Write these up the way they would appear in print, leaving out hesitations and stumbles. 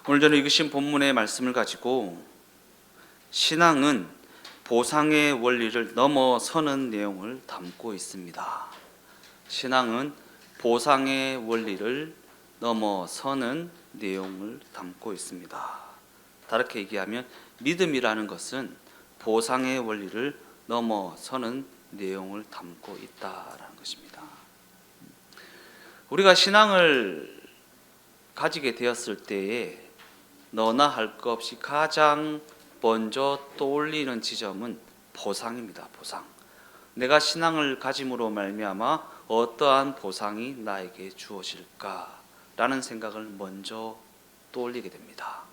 오늘 저는 읽으신 본문의 말씀을 가지고 신앙은 보상의 원리를 넘어서는 내용을 담고 있습니다. 신앙은 보상의 원리를 넘어서는 내용을 담고 있습니다. 다르게 얘기하면 믿음이라는 것은 보상의 원리를 넘어서는 내용을 담고 있다라는 것입니다. 우리가 신앙을 가지게 되었을 때에 너나 할 것 없이 가장 먼저 떠올리는 지점은 보상입니다. 보상. 내가 신앙을 가짐으로 말미암아 어떠한 보상이 나에게 주어질까라는 생각을 먼저 떠올리게 됩니다.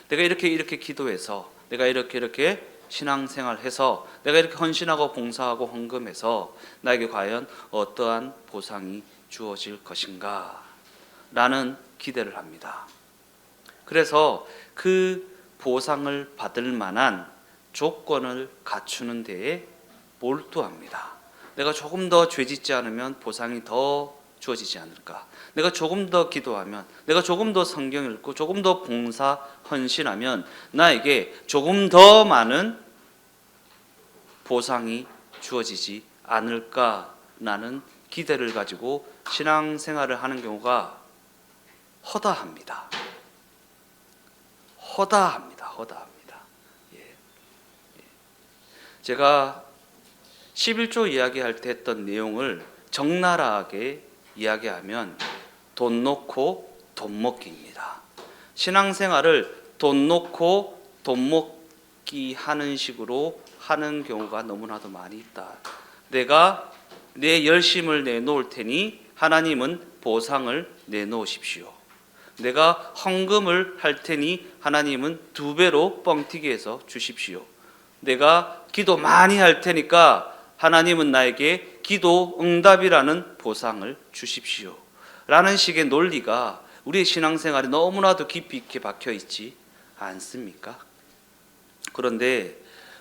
내가 이렇게 기도해서, 내가 이렇게 신앙생활해서, 내가 이렇게 헌신하고 봉사하고 헌금해서 나에게 과연 어떠한 보상이 주어질 것인가 라는 기대를 합니다. 그래서 그 보상을 받을 만한 조건을 갖추는 데에 몰두합니다. 내가 조금 더 죄짓지 않으면 보상이 더 주어지지 않을까? 내가 조금 더 기도하면, 내가 조금 더 성경 읽고 조금 더 봉사 헌신하면 나에게 조금 더 많은 보상이 주어지지 않을까라는 기대를 가지고 신앙생활을 하는 경우가 허다합니다. 제가 11조 이야기할 때 했던 내용을 적나라하게 이야기하면 돈 놓고 돈 먹기입니다. 신앙생활을 돈 놓고 돈 먹기 하는 식으로 하는 경우가 너무나도 많이 있다. 내가 내 열심을 내놓을 테니 하나님은 보상을 내놓으십시오. 내가 헌금을 할 테니 하나님은 2배로 뻥튀기 해서 주십시오. 내가 기도 많이 할 테니까 하나님은 나에게 기도 응답이라는 보상을 주십시오. 라는 식의 논리가 우리의 신앙생활에 너무나도 깊이 있게 박혀 있지 않습니까? 그런데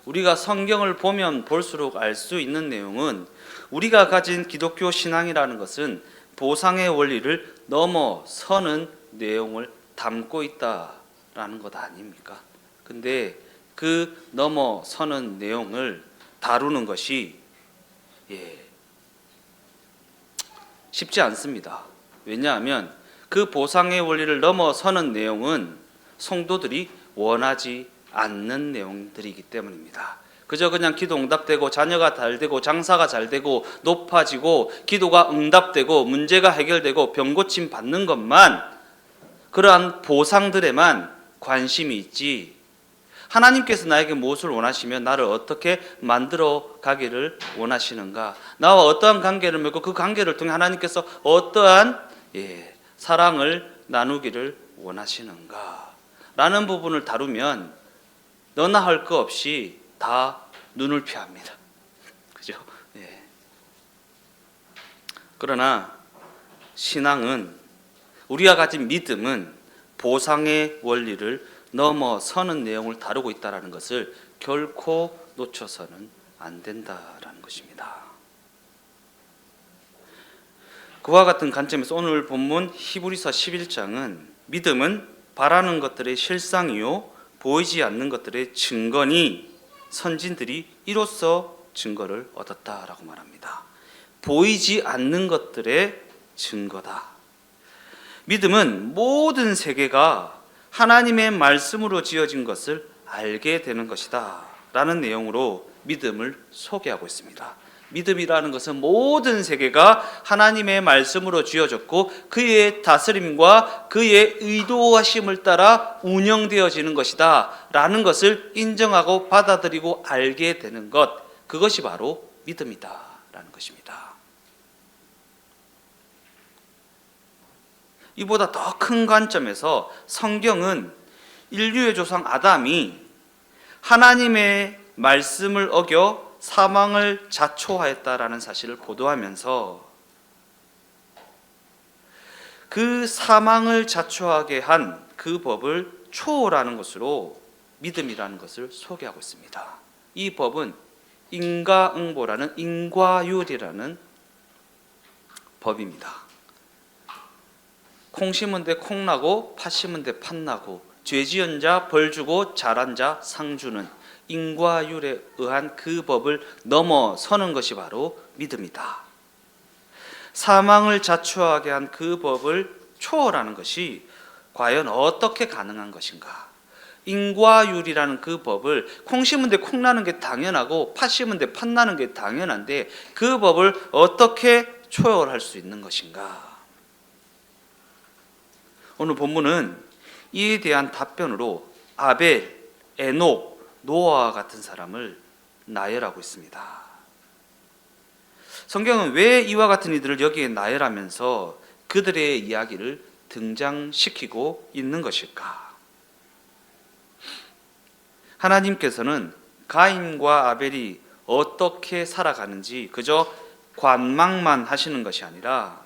우리가 성경을 보면 볼수록 알 수 있는 내용은 우리가 가진 기독교 신앙이라는 것은 보상의 원리를 넘어서는 내용을 담고 있다라는 것 아닙니까? 근데 그 넘어서는 내용을 다루는 것이 쉽지 않습니다. 왜냐하면 그 보상의 원리를 넘어서는 내용은 성도들이 원하지 않는 내용들이기 때문입니다. 그저 그냥 기도 응답되고 자녀가 잘 되고 장사가 잘 되고 높아지고 기도가 응답되고 문제가 해결되고 병 고침 받는 것만, 그러한 보상들에만 관심이 있지, 하나님께서 나에게 무엇을 원하시며 나를 어떻게 만들어 가기를 원하시는가, 나와 어떠한 관계를 맺고 그 관계를 통해 하나님께서 어떠한 사랑을 나누기를 원하시는가 라는 부분을 다루면 너나 할 것 없이 다 눈을 피합니다. 그죠? 그러나 신앙은, 우리가 가진 믿음은 보상의 원리를 넘어서는 내용을 다루고 있다는 것을 결코 놓쳐서는 안 된다라는 것입니다. 그와 같은 관점에서 오늘 본문 히브리서 11장은 믿음은 바라는 것들의 실상이요 보이지 않는 것들의 증거니 선진들이 이로써 증거를 얻었다라고 말합니다. 보이지 않는 것들의 증거다. 믿음은 모든 세계가 하나님의 말씀으로 지어진 것을 알게 되는 것이다 라는 내용으로 믿음을 소개하고 있습니다. 믿음이라는 것은 모든 세계가 하나님의 말씀으로 지어졌고 그의 다스림과 그의 의도하심을 따라 운영되어지는 것이다 라는 것을 인정하고 받아들이고 알게 되는 것, 그것이 바로 믿음이다 라는 것입니다. 이보다 더 큰 관점에서 성경은 인류의 조상 아담이 하나님의 말씀을 어겨 사망을 자초하였다라는 사실을 보도하면서 그 사망을 자초하게 한 그 법을 초월하는 것으로 믿음이라는 것을 소개하고 있습니다. 이 법은 인과응보라는 인과율이라는 법입니다. 콩 심은 데 콩 나고 팥 심은 데 팥 나고 죄 지은 자 벌 주고 잘한 자 상 주는 인과율에 의한 그 법을 넘어서는 것이 바로 믿음이다. 사망을 자초하게 한 그 법을 초월하는 것이 과연 어떻게 가능한 것인가? 인과율이라는 그 법을 콩 심은 데 콩 나는 게 당연하고 팥 심은 데 팥 나는 게 당연한데 그 법을 어떻게 초월할 수 있는 것인가? 오늘 본문은 이에 대한 답변으로 아벨, 에녹, 노아와 같은 사람을 나열하고 있습니다. 성경은 왜 이와 같은 이들을 여기에 나열하면서 그들의 이야기를 등장시키고 있는 것일까? 하나님께서는 가인과 아벨이 어떻게 살아가는지 그저 관망만 하시는 것이 아니라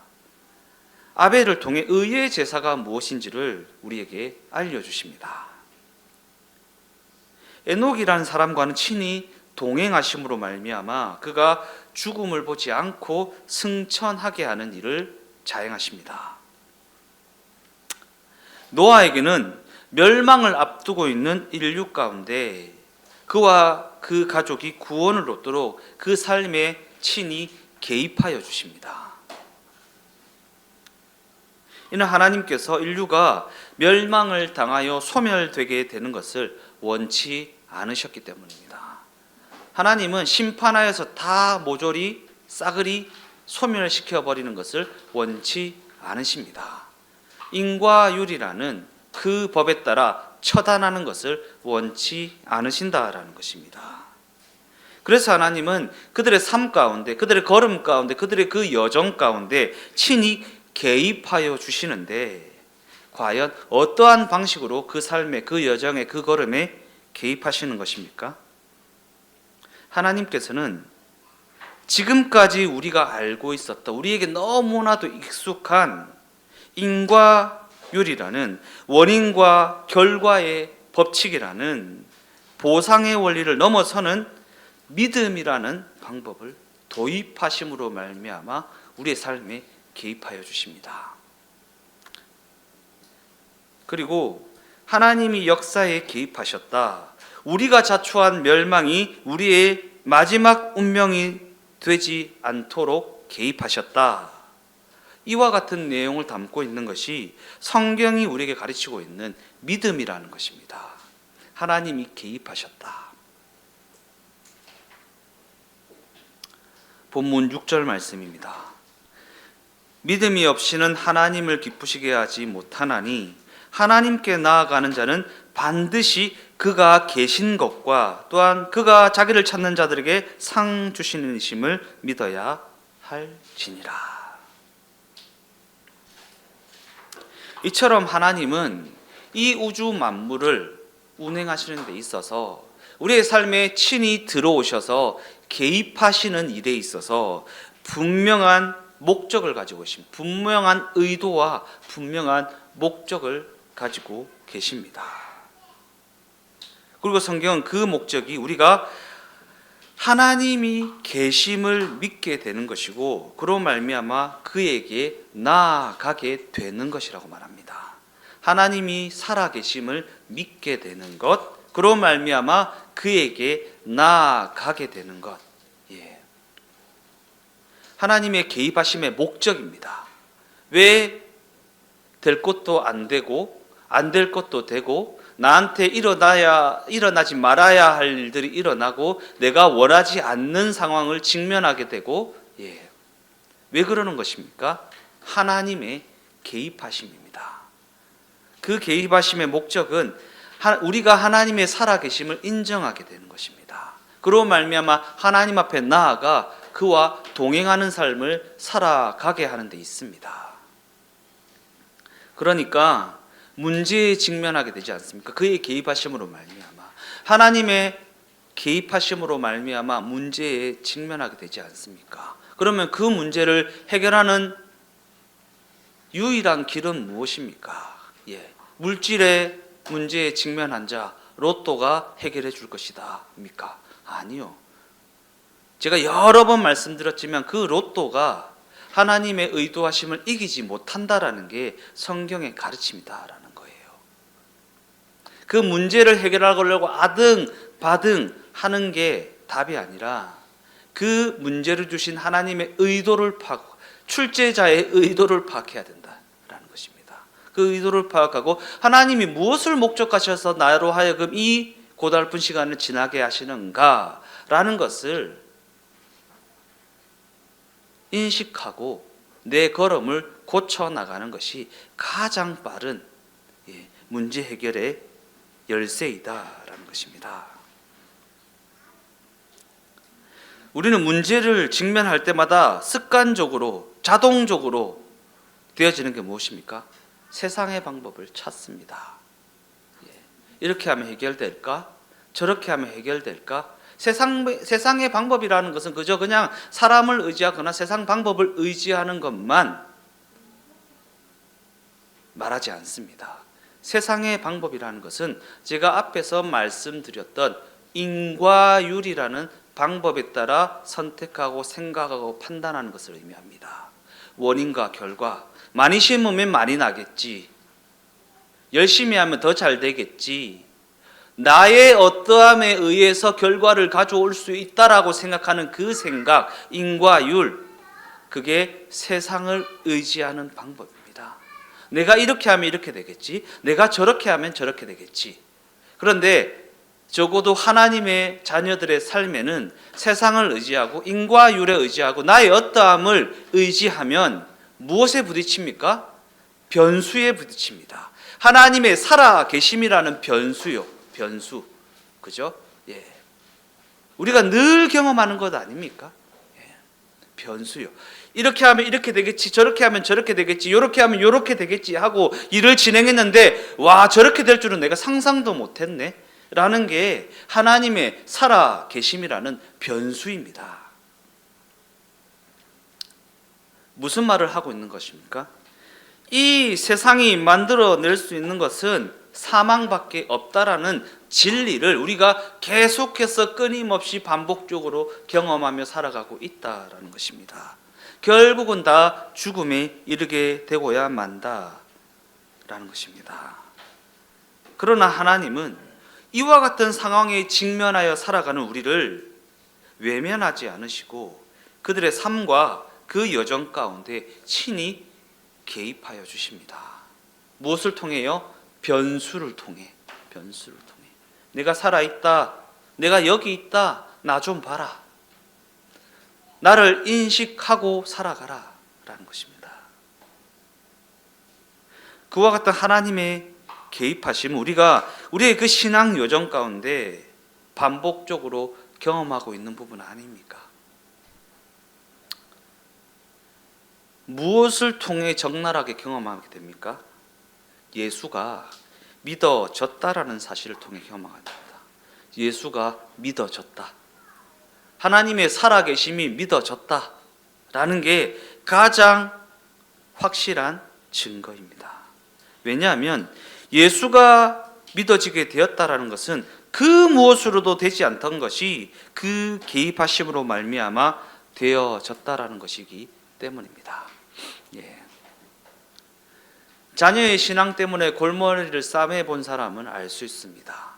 아벨을 통해 의의 제사가 무엇인지를 우리에게 알려주십니다. 에녹이라는 사람과는 친히 동행하심으로 말미암아 그가 죽음을 보지 않고 승천하게 하는 일을 자행하십니다. 노아에게는 멸망을 앞두고 있는 인류 가운데 그와 그 가족이 구원을 얻도록 그 삶에 친히 개입하여 주십니다. 이는 하나님께서 인류가 멸망을 당하여 소멸되게 되는 것을 원치 않으셨기 때문입니다. 하나님은 심판하여서 다 모조리 싸그리 소멸시켜버리는 것을 원치 않으십니다. 인과율이라는 그 법에 따라 처단하는 것을 원치 않으신다라는 것입니다. 그래서 하나님은 그들의 삶 가운데, 그들의 걸음 가운데, 그들의 그 여정 가운데 친히 개입하여 주시는데 과연 어떠한 방식으로 그 삶의 그 여정의 그 걸음에 개입하시는 것입니까? 하나님께서는 지금까지 우리가 알고 있었던 우리에게 너무나도 익숙한 인과율이라는 원인과 결과의 법칙이라는 보상의 원리를 넘어서는 믿음이라는 방법을 도입하심으로 말미암아 우리의 삶에 개입하여 주십니다. 그리고 하나님이 역사에 개입하셨다. 우리가 자초한 멸망이 우리의 마지막 운명이 되지 않도록 개입하셨다. 이와 같은 내용을 담고 있는 것이 성경이 우리에게 가르치고 있는 믿음이라는 것입니다. 하나님이 개입하셨다. 본문 6절 말씀입니다. 믿음이 없이는 하나님을 기쁘시게 하지 못하나니 하나님께 나아가는 자는 반드시 그가 계신 것과 또한 그가 자기를 찾는 자들에게 상 주시는 이심을 믿어야 할지니라. 이처럼 하나님은 이 우주 만물을 운행하시는 데 있어서 우리의 삶에 친히 들어오셔서 개입하시는 일에 있어서 분명한 목적을 가지고 계십니다. 분명한 의도와 분명한 목적을 가지고 계십니다. 그리고 성경은 그 목적이 우리가 하나님이 계심을 믿게 되는 것이고 그로 말미암아 그에게 나아가게 되는 것이라고 말합니다. 하나님이 살아계심을 믿게 되는 것, 그로 말미암아 그에게 나아가게 되는 것. 하나님의 개입하심의 목적입니다. 왜 될 것도 안 되고 안 될 것도 되고 나한테 일어나지 말아야 할 일들이 일어나고 내가 원하지 않는 상황을 직면하게 되고 왜 그러는 것입니까? 하나님의 개입하심입니다. 그 개입하심의 목적은 우리가 하나님의 살아계심을 인정하게 되는 것입니다. 그로 말미암아 하나님 앞에 나아가 그와 동행하는 삶을 살아가게 하는 데 있습니다. 그러니까 문제에 직면하게 되지 않습니까? 그의 개입하심으로 말미암아 하나님의 개입하심으로 말미암아 문제에 직면하게 되지 않습니까? 그러면 그 문제를 해결하는 유일한 길은 무엇입니까? 물질의 문제에 직면한 자 로또가 해결해 줄 것이다 입니까? 아니요. 제가 여러 번 말씀드렸지만 그 로또가 하나님의 의도하심을 이기지 못한다라는 게 성경의 가르침이다라는 거예요. 그 문제를 해결하려고 아등바등 하는 게 답이 아니라 그 문제를 주신 하나님의 의도를 파악하고 출제자의 의도를 파악해야 된다라는 것입니다. 그 의도를 파악하고 하나님이 무엇을 목적하셔서 나로 하여금 이 고달픈 시간을 지나게 하시는가라는 것을 인식하고 내 걸음을 고쳐나가는 것이 가장 빠른 문제 해결의 열쇠이다라는 것입니다. 우리는 문제를 직면할 때마다 습관적으로 자동적으로 되어지는 게 무엇입니까? 세상의 방법을 찾습니다. 이렇게 하면 해결될까? 저렇게 하면 해결될까? 세상의 방법이라는 것은 그저 그냥 사람을 의지하거나 세상 방법을 의지하는 것만 말하지 않습니다. 세상의 방법이라는 것은 제가 앞에서 말씀드렸던 인과율이라는 방법에 따라 선택하고 생각하고 판단하는 것을 의미합니다. 원인과 결과, 많이 심으면 많이 나겠지, 열심히 하면 더 잘 되겠지, 나의 어떠함에 의해서 결과를 가져올 수 있다라고 생각하는 그 생각, 인과율, 그게 세상을 의지하는 방법입니다. 내가 이렇게 하면 이렇게 되겠지, 내가 저렇게 하면 저렇게 되겠지. 그런데 적어도 하나님의 자녀들의 삶에는 세상을 의지하고 인과율에 의지하고 나의 어떠함을 의지하면 무엇에 부딪힙니까? 변수에 부딪힙니다. 하나님의 살아 계심이라는 변수요. 변수. 그죠? 예. 우리가 늘 경험하는 것 아닙니까? 예. 변수요. 이렇게 하면 이렇게 되겠지, 저렇게 하면 저렇게 되겠지, 이렇게 하면 이렇게 되겠지 하고 일을 진행했는데 와, 저렇게 될 줄은 내가 상상도 못했네 라는 게 하나님의 살아 계심이라는 변수입니다. 무슨 말을 하고 있는 것입니까? 이 세상이 만들어낼 수 있는 것은 사망밖에 없다라는 진리를 우리가 계속해서 끊임없이 반복적으로 경험하며 살아가고 있다라는 것입니다. 결국은 다 죽음에 이르게 되고야 만다라는 것입니다. 그러나 하나님은 이와 같은 상황에 직면하여 살아가는 우리를 외면하지 않으시고 그들의 삶과 그 여정 가운데 친히 개입하여 주십니다. 무엇을 통해요? 변수를 통해. 변수를 통해. 내가 살아있다, 내가 여기 있다, 나 좀 봐라, 나를 인식하고 살아가라 라는 것입니다. 그와 같은 하나님의 개입하심, 우리의 그 신앙 여정 가운데 반복적으로 경험하고 있는 부분 아닙니까? 무엇을 통해 적나라하게 경험하게 됩니까? 예수가 믿어졌다라는 사실을 통해 경험하게 됩니다. 예수가 믿어졌다, 하나님의 살아계심이 믿어졌다라는 게 가장 확실한 증거입니다. 왜냐하면 예수가 믿어지게 되었다라는 것은 그 무엇으로도 되지 않던 것이 그 개입하심으로 말미암아 되어졌다라는 것이기 때문입니다. 예. 자녀의 신앙 때문에 골머리를 싸매 본 사람은 알 수 있습니다.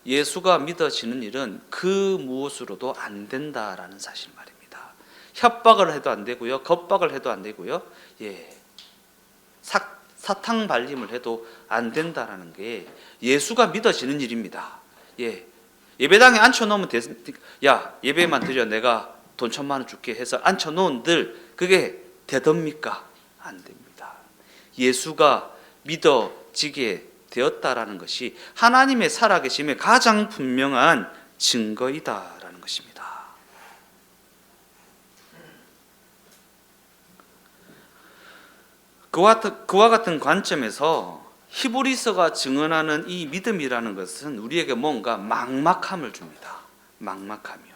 예수가 믿어지는 일은 그 무엇으로도 안 된다라는 사실 말입니다. 협박을 해도 안 되고요, 겁박을 해도 안 되고요, 사탕 발림을 해도 안 된다라는 게 예수가 믿어지는 일입니다. 예배당에 앉혀놓으면 야, 예배만 드려 내가 돈 1,000만 원 줄게 해서 앉혀놓은들 그게 되답니까? 안 됩니다. 예수가 믿어지게 되었다라는 것이 하나님의 살아계심의 가장 분명한 증거이다라는 것입니다. 그와 같은 관점에서 히브리서가 증언하는 이 믿음이라는 것은 우리에게 뭔가 막막함을 줍니다. 막막함이요.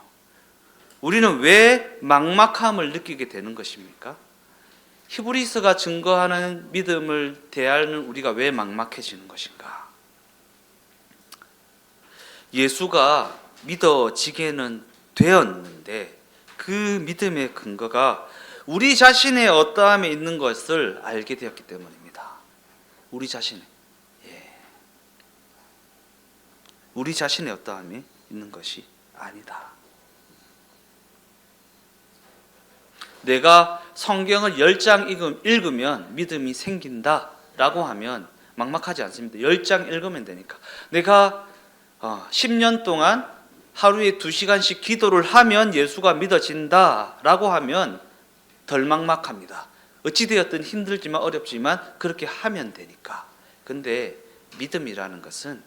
우리는 왜 막막함을 느끼게 되는 것입니까? 히브리서가 증거하는 믿음을 대하는 우리가 왜 막막해지는 것인가? 예수가 믿어지게는 되었는데 그 믿음의 근거가 우리 자신의 어떠함에 있는 것을 알게 되었기 때문입니다. 우리 자신의 우리 자신의 어떠함에 있는 것이 아니다. 내가 성경을 10장 읽으면 믿음이 생긴다라고 하면 막막하지 않습니다. 10장 읽으면 되니까. 내가 10년 동안 하루에 2시간씩 기도를 하면 예수가 믿어진다라고 하면 덜 막막합니다. 어찌되었든 힘들지만 어렵지만 그렇게 하면 되니까. 근데 믿음이라는 것은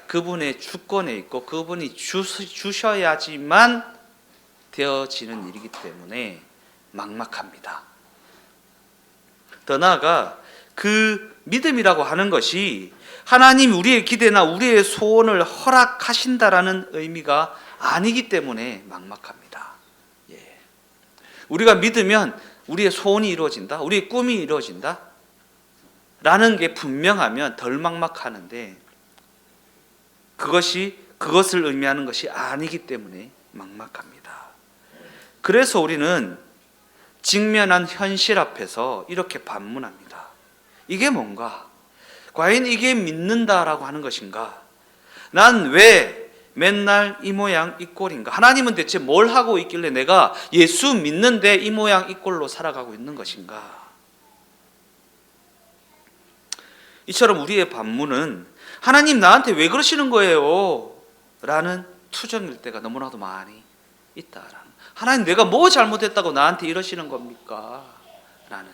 그분의 주권에 있고 그분이 주셔야지만 되어지는 일이기 때문에 막막합니다. 더 나아가 그 믿음이라고 하는 것이 하나님이 우리의 기대나 우리의 소원을 허락하신다라는 의미가 아니기 때문에 막막합니다. 우리가 믿으면 우리의 소원이 이루어진다, 우리의 꿈이 이루어진다 라는 게 분명하면 덜 막막하는데 그것을 의미하는 것이 아니기 때문에 막막합니다. 그래서 우리는 직면한 현실 앞에서 이렇게 반문합니다. 이게 뭔가? 과연 이게 믿는다라고 하는 것인가? 난 왜 맨날 이 모양 이 꼴인가? 하나님은 대체 뭘 하고 있길래 내가 예수 믿는데 이 모양 이 꼴로 살아가고 있는 것인가? 이처럼 우리의 반문은 하나님 나한테 왜 그러시는 거예요? 라는 투정일 때가 너무나도 많이 있다라는. 하나님 내가 뭐 잘못했다고 나한테 이러시는 겁니까? 라는.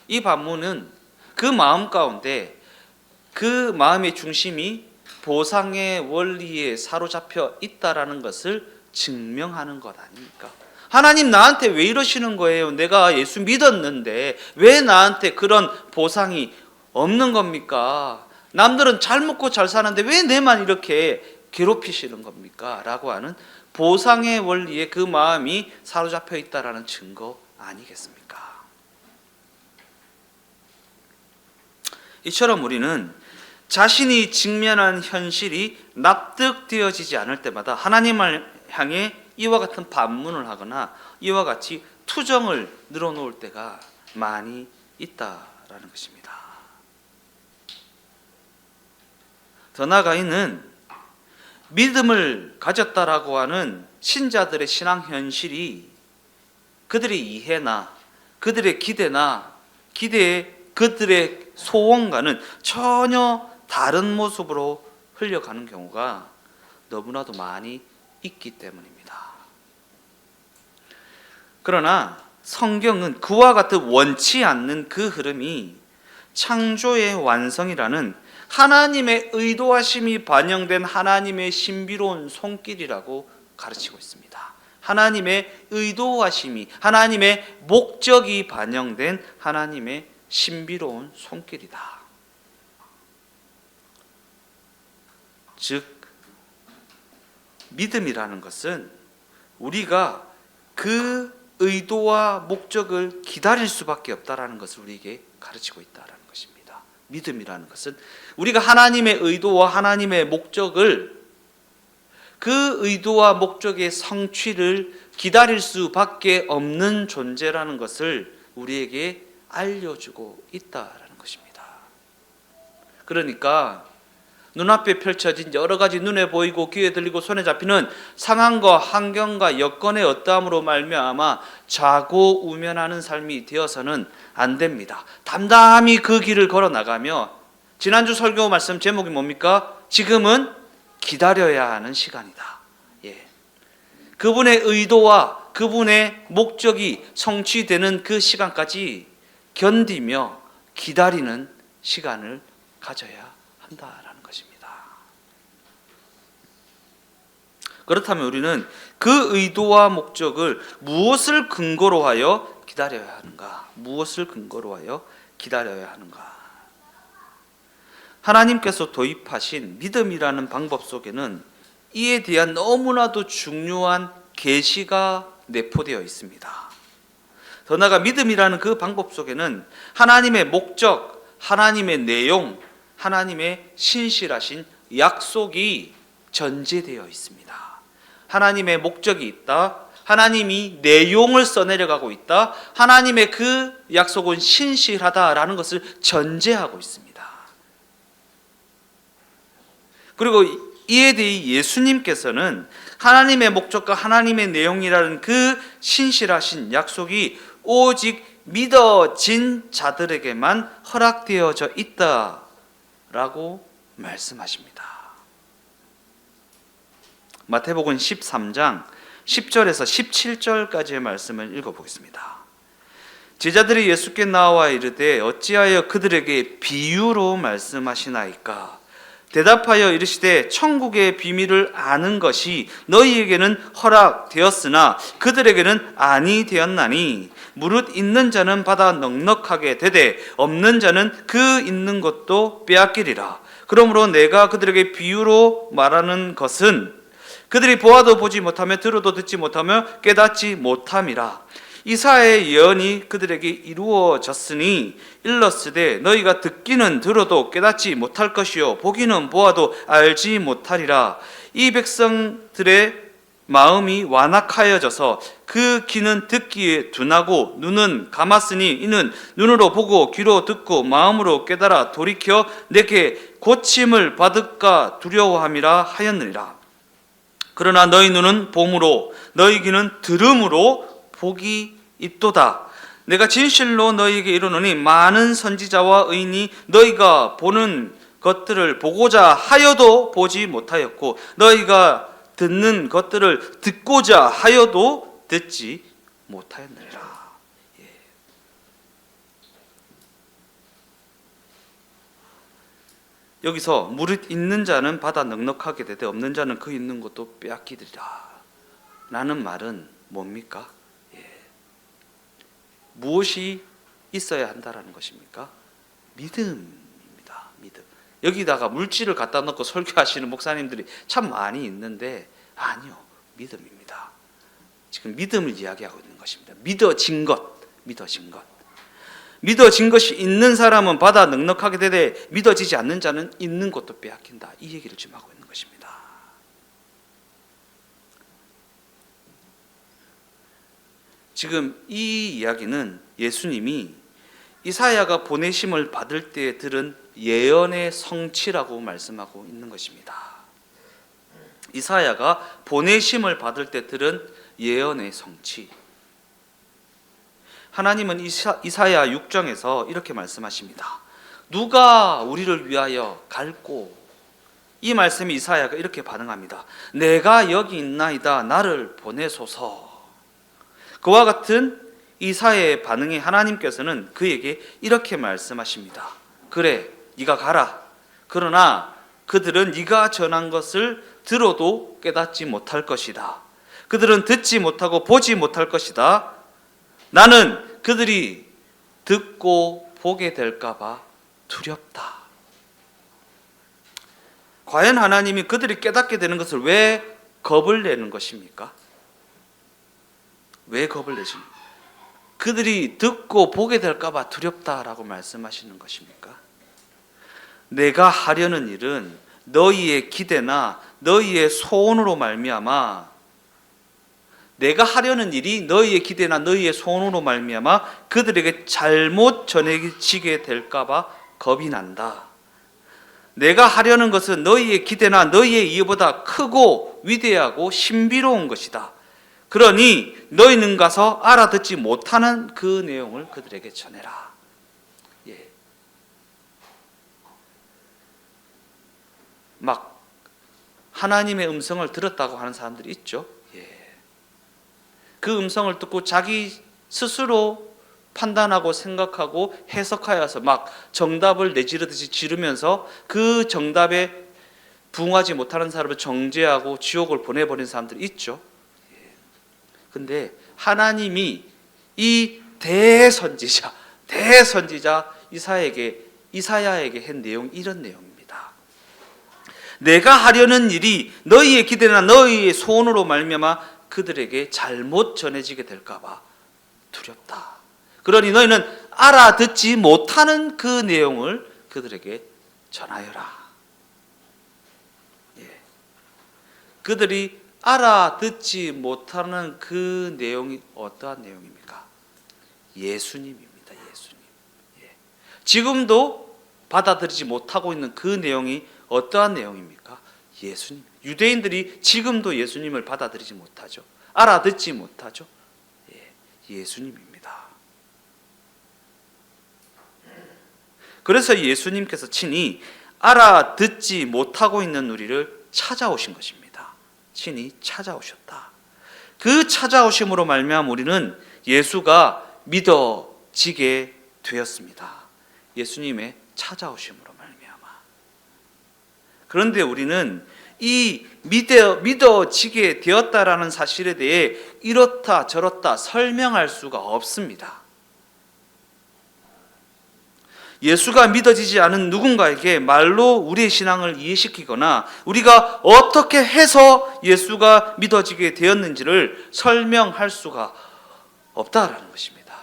이 반문은 그 마음 가운데 그 마음의 중심이 보상의 원리에 사로잡혀 있다라는 것을 증명하는 것 아닙니까? 하나님 나한테 왜 이러시는 거예요? 내가 예수 믿었는데 왜 나한테 그런 보상이 없는 겁니까? 남들은 잘 먹고 잘 사는데 왜 내만 이렇게 괴롭히시는 겁니까? 라고 하는 보상의 원리에 그 마음이 사로잡혀 있다라는 증거 아니겠습니까? 이처럼 우리는 자신이 직면한 현실이 납득되어지지 않을 때마다 하나님을 향해 이와 같은 반문을 하거나 이와 같이 투정을 늘어놓을 때가 많이 있다라는 것입니다. 더 나아가 이는 믿음을 가졌다라고 하는 신자들의 신앙 현실이 그들의 이해나 그들의 기대나 그들의 소원과는 전혀 다른 모습으로 흘려가는 경우가 너무나도 많이 있기 때문입니다. 그러나 성경은 그와 같은 원치 않는 그 흐름이 창조의 완성이라는 하나님의 의도하심이 반영된 하나님의 신비로운 손길이라고 가르치고 있습니다. 하나님의 의도하심이, 하나님의 목적이 반영된 하나님의 신비로운 손길이다. 즉 믿음이라는 것은 우리가 그 의도와 목적을 기다릴 수밖에 없다라는 것을 우리에게 가르치고 있다라는 것입니다. 믿음이라는 것은 우리가 하나님의 의도와 하나님의 목적을 그 의도와 목적의 성취를 기다릴 수밖에 없는 존재라는 것을 우리에게 알려주고 있다라는 것입니다. 그러니까 눈앞에 펼쳐진 여러 가지 눈에 보이고 귀에 들리고 손에 잡히는 상황과 환경과 여건의 어떠함으로 말미암아 좌고우면하는 삶이 되어서는 안 됩니다. 담담히 그 길을 걸어 나가며 지난주 설교 말씀 제목이 뭡니까? 지금은 기다려야 하는 시간이다. 그분의 의도와 그분의 목적이 성취되는 그 시간까지 견디며 기다리는 시간을 가져야 한다라는 것입니다. 그렇다면 우리는 그 의도와 목적을 무엇을 근거로 하여 기다려야 하는가? 무엇을 근거로 하여 기다려야 하는가? 하나님께서 도입하신 믿음이라는 방법 속에는 이에 대한 너무나도 중요한 계시가 내포되어 있습니다. 더 나아가 믿음이라는 그 방법 속에는 하나님의 목적, 하나님의 내용, 하나님의 신실하신 약속이 전제되어 있습니다. 하나님의 목적이 있다, 하나님이 내용을 써내려가고 있다. 하나님의 그 약속은 신실하다라는 것을 전제하고 있습니다. 그리고 이에 대해 예수님께서는 하나님의 목적과 하나님의 내용이라는 그 신실하신 약속이 오직 믿어진 자들에게만 허락되어져 있다라고 말씀하십니다. 마태복음 13장 10절에서 17절까지의 말씀을 읽어보겠습니다. 제자들이 예수께 나와 이르되 어찌하여 그들에게 비유로 말씀하시나이까? 대답하여 이르시되 천국의 비밀을 아는 것이 너희에게는 허락되었으나 그들에게는 아니 되었나니 무릇 있는 자는 받아 넉넉하게 되되 없는 자는 그 있는 것도 빼앗기리라. 그러므로 내가 그들에게 비유로 말하는 것은 그들이 보아도 보지 못하며 들어도 듣지 못하며 깨닫지 못함이라. 이사야의 예언이 그들에게 이루어졌으니 일렀으되 너희가 듣기는 들어도 깨닫지 못할 것이요 보기는 보아도 알지 못하리라. 이 백성들의 마음이 완악하여져서 그 귀는 듣기에 둔하고 눈은 감았으니 이는 눈으로 보고 귀로 듣고 마음으로 깨달아 돌이켜 내게 고침을 받을까 두려워함이라 하였느니라. 그러나 너희 눈은 봄으로 너희 귀는 들음으로 복이 있도다. 내가 진실로 너희에게 이르노니 많은 선지자와 의인이 너희가 보는 것들을 보고자 하여도 보지 못하였고 너희가 듣는 것들을 듣고자 하여도 듣지 못하였느니라. 여기서 무릇 있는 자는 받아 넉넉하게 되되 없는 자는 그 있는 것도 빼앗기리라 라는 말은 뭡니까? 무엇이 있어야 한다라는 것입니까? 믿음입니다. 믿음. 여기다가 물질을 갖다 놓고 설교하시는 목사님들이 참 많이 있는데 아니요, 믿음입니다. 지금 믿음을 이야기하고 있는 것입니다. 믿어진 것, 믿어진 것. 믿어진 것이 있는 사람은 받아 넉넉하게 되되 믿어지지 않는 자는 있는 것도 빼앗긴다. 이 얘기를 지금 하고 있는 것입니다. 지금 이 이야기는 예수님이 이사야가 보내심을 받을 때 들은 예언의 성취라고 말씀하고 있는 것입니다. 이사야가 보내심을 받을 때 들은 예언의 성취. 하나님은 이사야 6장에서 이렇게 말씀하십니다. 누가 우리를 위하여 갈고? 이 말씀이 이사야가 이렇게 반응합니다. 내가 여기 있나이다. 나를 보내소서. 그와 같은 이사야의 반응에 하나님께서는 그에게 이렇게 말씀하십니다. 그래, 네가 가라. 그러나 그들은 네가 전한 것을 들어도 깨닫지 못할 것이다. 그들은 듣지 못하고 보지 못할 것이다. 나는 그들이 듣고 보게 될까 봐 두렵다. 과연 하나님이 그들이 깨닫게 되는 것을 왜 겁을 내는 것입니까? 왜 겁을 내십니까? 그들이 듣고 보게 될까 봐 두렵다라고 말씀하시는 것입니까? 내가 하려는 일은 너희의 기대나 너희의 소원으로 말미암아 내가 하려는 일이 너희의 기대나 너희의 소원으로 말미암아 그들에게 잘못 전해지게 될까 봐 겁이 난다. 내가 하려는 것은 너희의 기대나 너희의 이해보다 크고 위대하고 신비로운 것이다. 그러니 너희는 가서 알아듣지 못하는 그 내용을 그들에게 전해라. 막 하나님의 음성을 들었다고 하는 사람들이 있죠. 그 음성을 듣고 자기 스스로 판단하고 생각하고 해석하여서 막 정답을 내지르듯이 지르면서 그 정답에 부응하지 못하는 사람을 정죄하고 지옥을 보내버린 사람들이 있죠. 근데 하나님이 이 대선지자 이사야에게 한 내용이 이런 내용입니다. 내가 하려는 일이 너희의 기대나 너희의 소원으로 말미암아 그들에게 잘못 전해지게 될까 봐 두렵다. 그러니 너희는 알아듣지 못하는 그 내용을 그들에게 전하여라. 그들이 알아듣지 못하는 그 내용이 어떠한 내용입니까? 예수님입니다. 예수님. 예. 지금도 받아들이지 못하고 있는 그 내용이 어떠한 내용입니까? 예수님. 유대인들이 지금도 예수님을 받아들이지 못하죠. 알아듣지 못하죠. 예. 예수님입니다. 그래서 예수님께서 친히 알아듣지 못하고 있는 우리를 찾아오신 것입니다. 친히 찾아오셨다. 그 찾아오심으로 말미암아 우리는 예수가 믿어지게 되었습니다. 예수님의 찾아오심으로 말미암아. 그런데 우리는 이 믿어지게 되었다라는 사실에 대해 이렇다 저렇다 설명할 수가 없습니다. 예수가 믿어지지 않은 누군가에게 말로 우리의 신앙을 이해시키거나 우리가 어떻게 해서 예수가 믿어지게 되었는지를 설명할 수가 없다라는 것입니다.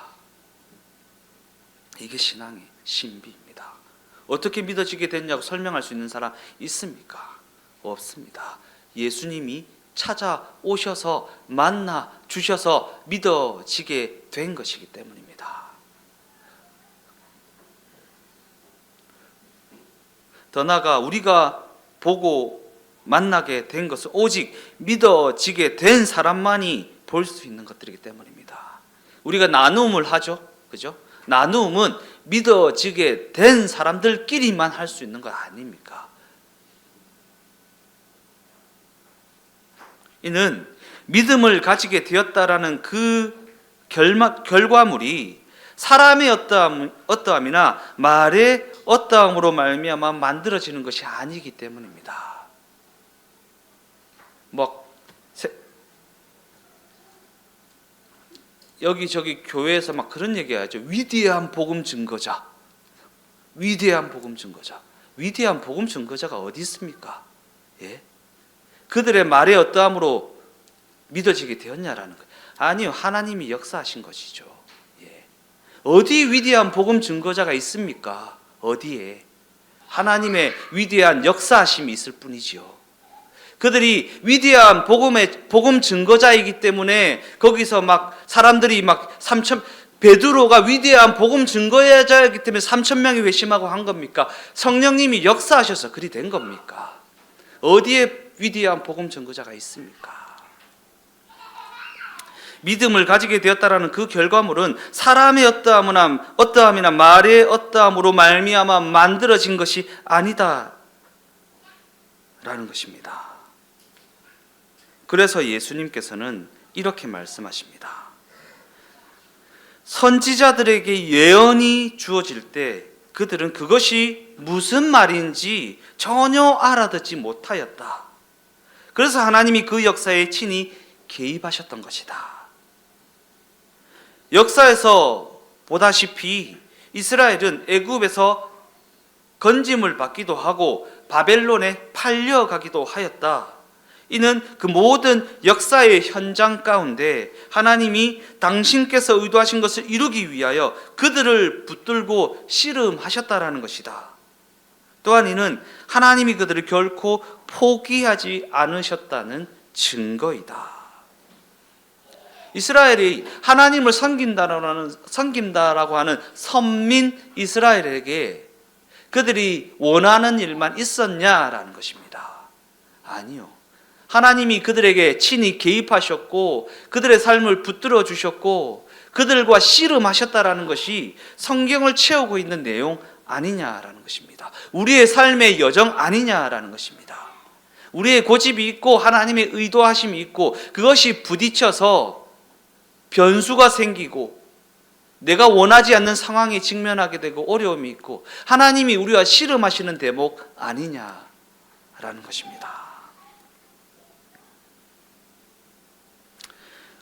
이게 신앙의 신비입니다. 어떻게 믿어지게 됐냐고 설명할 수 있는 사람 있습니까? 없습니다. 예수님이 찾아오셔서 만나 주셔서 믿어지게 된 것이기 때문입니다. 더 나아가 우리가 보고 만나게 된 것은 오직 믿어지게 된 사람만이 볼 수 있는 것들이기 때문입니다. 우리가 나눔을 하죠. 그죠? 나눔은 믿어지게 된 사람들끼리만 할 수 있는 것 아닙니까? 이는 믿음을 가지게 되었다라는 그 결과물이 사람의 어떠함이나 말의 어떠함으로 말미암아 만들어지는 것이 아니기 때문입니다. 여기저기 교회에서 막 그런 얘기하죠. 위대한 복음 증거자. 위대한 복음 증거자. 위대한 복음 증거자가 어디 있습니까? 예? 그들의 말의 어떠함으로 믿어지게 되었냐라는 거예요. 아니요, 하나님이 역사하신 것이죠. 예. 어디 위대한 복음 증거자가 있습니까? 어디에? 하나님의 위대한 역사하심이 있을 뿐이지요. 그들이 위대한 복음 증거자이기 때문에 거기서 막 사람들이 막 베드로가 위대한 복음 증거자이기 때문에 3,000명이 회심하고 한 겁니까? 성령님이 역사하셔서 그리 된 겁니까? 어디에 위대한 복음 증거자가 있습니까? 믿음을 가지게 되었다라는 그 결과물은 사람의 어떠함이나 말의 어떠함으로 말미암아 만들어진 것이 아니다라는 것입니다. 그래서 예수님께서는 이렇게 말씀하십니다. 선지자들에게 예언이 주어질 때 그들은 그것이 무슨 말인지 전혀 알아듣지 못하였다. 그래서 하나님이 그 역사에 친히 개입하셨던 것이다. 역사에서 보다시피 이스라엘은 애굽에서 건짐을 받기도 하고 바벨론에 팔려가기도 하였다. 이는 그 모든 역사의 현장 가운데 하나님이 당신께서 의도하신 것을 이루기 위하여 그들을 붙들고 씨름하셨다라는 것이다. 또한 이는 하나님이 그들을 결코 포기하지 않으셨다는 증거이다. 이스라엘이 하나님을 섬긴다라고 하는 선민 이스라엘에게 그들이 원하는 일만 있었냐라는 것입니다. 아니요. 하나님이 그들에게 친히 개입하셨고 그들의 삶을 붙들어 주셨고 그들과 씨름하셨다라는 것이 성경을 채우고 있는 내용 아니냐라는 것입니다. 우리의 삶의 여정 아니냐라는 것입니다. 우리의 고집이 있고 하나님의 의도하심이 있고 그것이 부딪혀서 변수가 생기고 내가 원하지 않는 상황에 직면하게 되고 어려움이 있고 하나님이 우리와 씨름하시는 대목 아니냐라는 것입니다.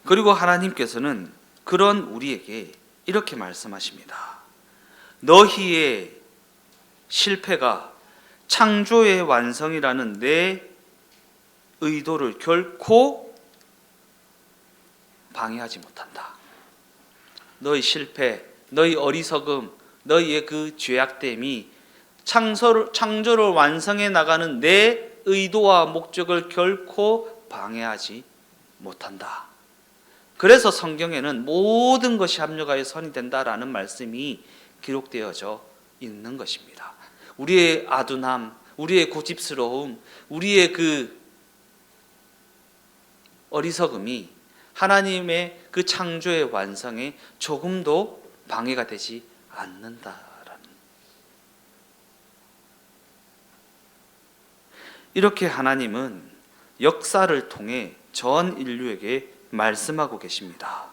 그리고 하나님께서는 그런 우리에게 이렇게 말씀하십니다. 너희의 실패가 창조의 완성이라는 내 의도를 결코 방해하지 못한다. 너희 실패, 너희 어리석음, 너희의 그 죄악됨이 창조를 완성해 나가는 내 의도와 목적을 결코 방해하지 못한다. 그래서 성경에는 모든 것이 합력하여 선이 된다라는 말씀이 기록되어져 있는 것입니다. 우리의 아둔함, 우리의 고집스러움, 우리의 그 어리석음이 하나님의 그 창조의 완성에 조금도 방해가 되지 않는다라는, 이렇게 하나님은 역사를 통해 전 인류에게 말씀하고 계십니다.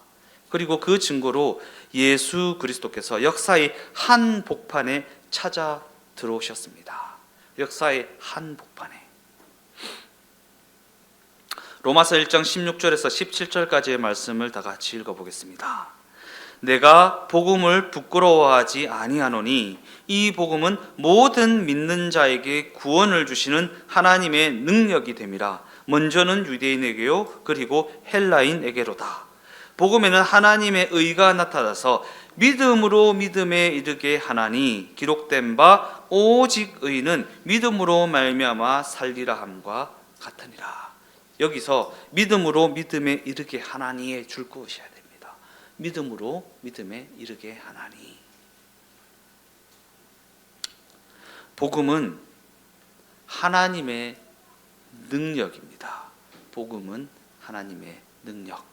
그리고 그 증거로 예수 그리스도께서 역사의 한 복판에 찾아 들어오셨습니다. 역사의 한 복판에. 로마서 1장 16절에서 17절까지의 말씀을 다 같이 읽어보겠습니다. 내가 복음을 부끄러워하지 아니하노니 이 복음은 모든 믿는 자에게 구원을 주시는 하나님의 능력이 됨이라. 먼저는 유대인에게요 그리고 헬라인에게로다. 복음에는 하나님의 의가 나타나서 믿음으로 믿음에 이르게 하나니 기록된 바 오직 의는 믿음으로 말미암아 살리라 함과 같으니라. 여기서 믿음으로 믿음에 이르게 하나니에 줄 것이어야 됩니다. 믿음으로 믿음에 이르게 하나니. 복음은 하나님의 능력입니다. 복음은 하나님의 능력.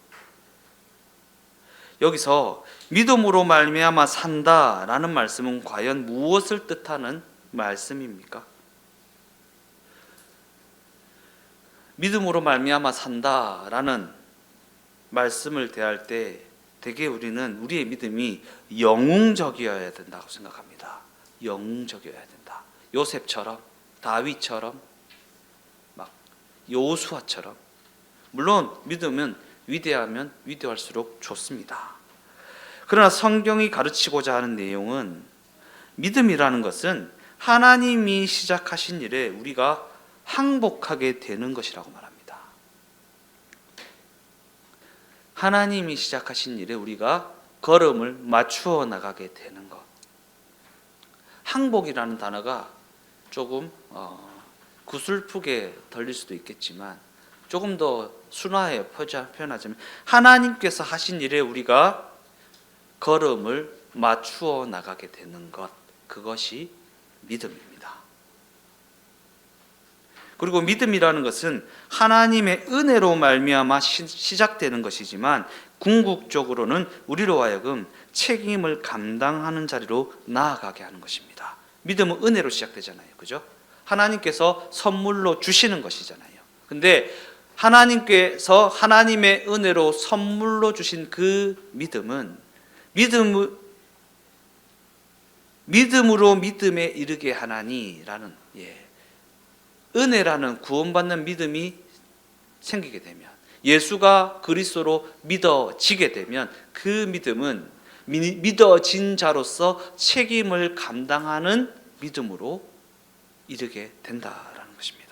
여기서 믿음으로 말미암아 산다라는 말씀은 과연 무엇을 뜻하는 말씀입니까? 믿음으로 말미암아 산다라는 말씀을 대할 때 대개 우리는 우리의 믿음이 영웅적이어야 된다고 생각합니다. 영웅적이어야 된다. 요셉처럼, 다윗처럼, 막 여호수아처럼. 물론 믿음은 위대하면 위대할수록 좋습니다. 그러나 성경이 가르치고자 하는 내용은 믿음이라는 것은 하나님이 시작하신 일에 우리가 항복하게 되는 것이라고 말합니다. 하나님이 시작하신 일에 우리가 걸음을 맞추어 나가게 되는 것. 항복이라는 단어가 조금 구슬프게 들릴 수도 있겠지만 조금 더 순화해 표현하자면 하나님께서 하신 일에 우리가 걸음을 맞추어 나가게 되는 것, 그것이 믿음입니다. 그리고 믿음이라는 것은 하나님의 은혜로 말미암아 시작되는 것이지만 궁극적으로는 우리로 하여금 책임을 감당하는 자리로 나아가게 하는 것입니다. 믿음은 은혜로 시작되잖아요. 그죠? 하나님께서 선물로 주시는 것이잖아요. 근데 하나님께서 하나님의 은혜로 선물로 주신 그 믿음은 믿음으로 믿음에 이르게 하나니라는 은혜라는 구원받는 믿음이 생기게 되면, 예수가 그리스도로 믿어지게 되면 그 믿음은 믿어진 자로서 책임을 감당하는 믿음으로 이르게 된다라는 것입니다.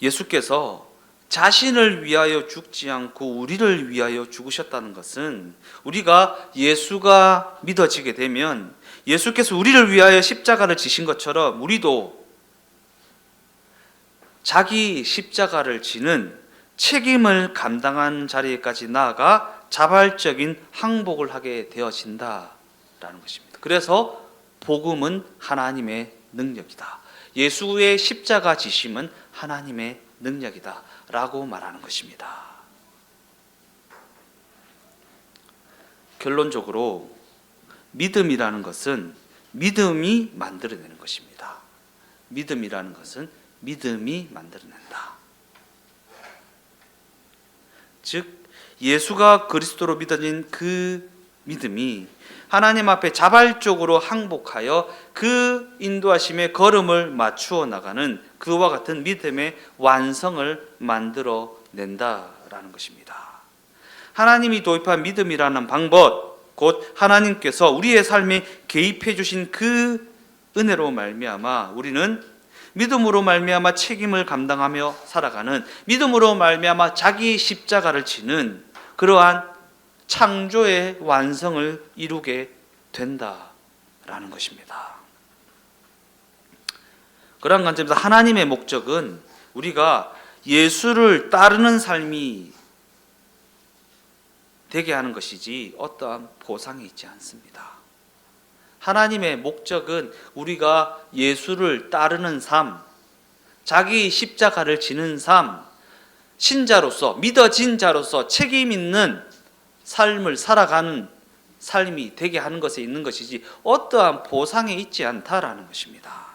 예수께서 자신을 위하여 죽지 않고 우리를 위하여 죽으셨다는 것은 우리가 예수가 믿어지게 되면 예수께서 우리를 위하여 십자가를 지신 것처럼 우리도 자기 십자가를 지는 책임을 감당한 자리에까지 나아가 자발적인 항복을 하게 되어진다라는 것입니다. 그래서 복음은 하나님의 능력이다. 예수의 십자가 지심은 하나님의 능력이다 라고 말하는 것입니다. 결론적으로 믿음이라는 것은 믿음이 만들어내는 것입니다. 믿음이라는 것은 믿음이 만들어낸다. 즉 예수가 그리스도로 믿어진 그 믿음이 하나님 앞에 자발적으로 항복하여 그 인도하심의 걸음을 맞추어 나가는 그와 같은 믿음의 완성을 만들어낸다라는 것입니다. 하나님이 도입한 믿음이라는 방법, 곧 하나님께서 우리의 삶에 개입해 주신 그 은혜로 말미암아 우리는 믿음으로 말미암아 책임을 감당하며 살아가는, 믿음으로 말미암아 자기 십자가를 지는 그러한 창조의 완성을 이루게 된다라는 것입니다. 그러한 관점에서 하나님의 목적은 우리가 예수를 따르는 삶이 되게 하는 것이지 어떠한 보상이 있지 않습니다. 하나님의 목적은 우리가 예수를 따르는 삶, 자기 십자가를 지는 삶, 신자로서, 믿어진 자로서 책임 있는 삶을 살아가는 삶이 되게 하는 것에 있는 것이지 어떠한 보상에 있지 않다라는 것입니다.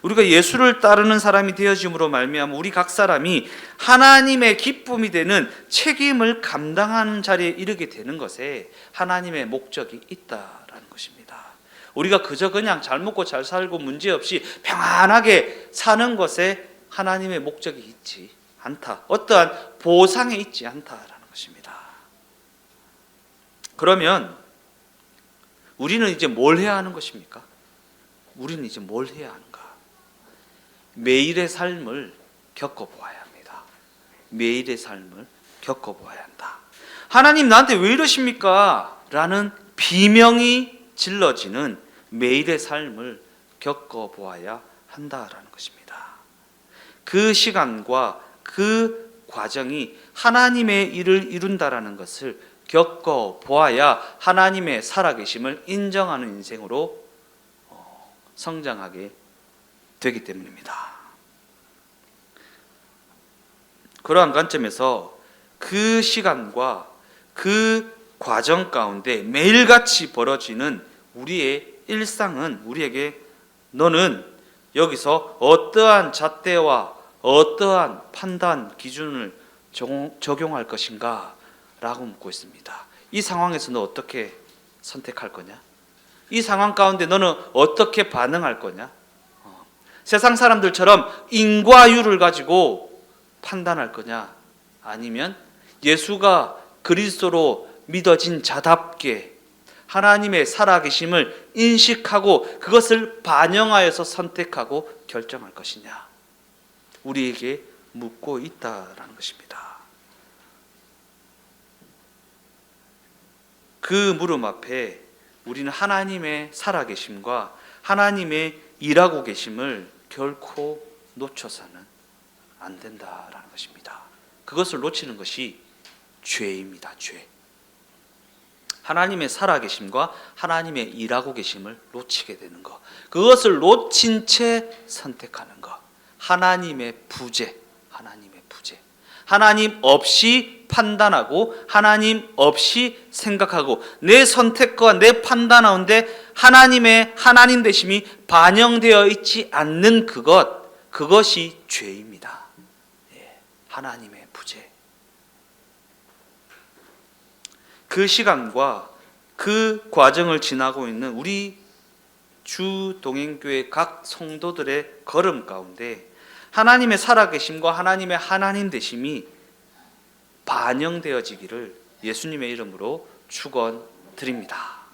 우리가 예수를 따르는 사람이 되어짐으로 말미암아 우리 각 사람이 하나님의 기쁨이 되는 책임을 감당하는 자리에 이르게 되는 것에 하나님의 목적이 있다라는 것입니다. 우리가 그저 그냥 잘 먹고 잘 살고 문제없이 평안하게 사는 것에 하나님의 목적이 있지 않다. 어떠한 보상에 있지 않다라는 것입니다. 그러면 우리는 이제 뭘 해야 하는 것입니까? 우리는 이제 뭘 해야 하는가? 매일의 삶을 겪어보아야 합니다. 매일의 삶을 겪어보아야 한다. 하나님 나한테 왜 이러십니까? 라는 비명이 질러지는 매일의 삶을 겪어보아야 한다라는 것입니다. 그 시간과 그 과정이 하나님의 일을 이룬다라는 것을 겪어보아야 하나님의 살아계심을 인정하는 인생으로 성장하게 되기 때문입니다. 그러한 관점에서 그 시간과 그 과정 가운데 매일같이 벌어지는 우리의 일상은 우리에게 너는 여기서 어떠한 잣대와 어떠한 판단 기준을 적용할 것인가? 라고 묻고 있습니다. 이 상황에서 너 어떻게 선택할 거냐? 이 상황 가운데 너는 어떻게 반응할 거냐? 세상 사람들처럼 인과율을 가지고 판단할 거냐? 아니면 예수가 그리스도로 믿어진 자답게 하나님의 살아계심을 인식하고 그것을 반영하여서 선택하고 결정할 것이냐? 우리에게 묻고 있다라는 것입니다. 그 물음 앞에 우리는 하나님의 살아계심과 하나님의 일하고 계심을 결코 놓쳐서는 안 된다라는 것입니다. 그것을 놓치는 것이 죄입니다. 죄. 하나님의 살아계심과 하나님의 일하고 계심을 놓치게 되는 것, 그것을 놓친 채 선택하는 것, 하나님의 부재, 하나님의 부재. 하나님 없이 판단하고 하나님 없이 생각하고 내 선택과 내 판단 가운데 하나님의 하나님 되심이 반영되어 있지 않는 그것이 죄입니다. 하나님의 부재. 그 시간과 그 과정을 지나고 있는 우리 주 동행교회 각 성도들의 걸음 가운데 하나님의 살아계심과 하나님의 하나님 되심이 반영되어지기를 예수님의 이름으로 축원드립니다.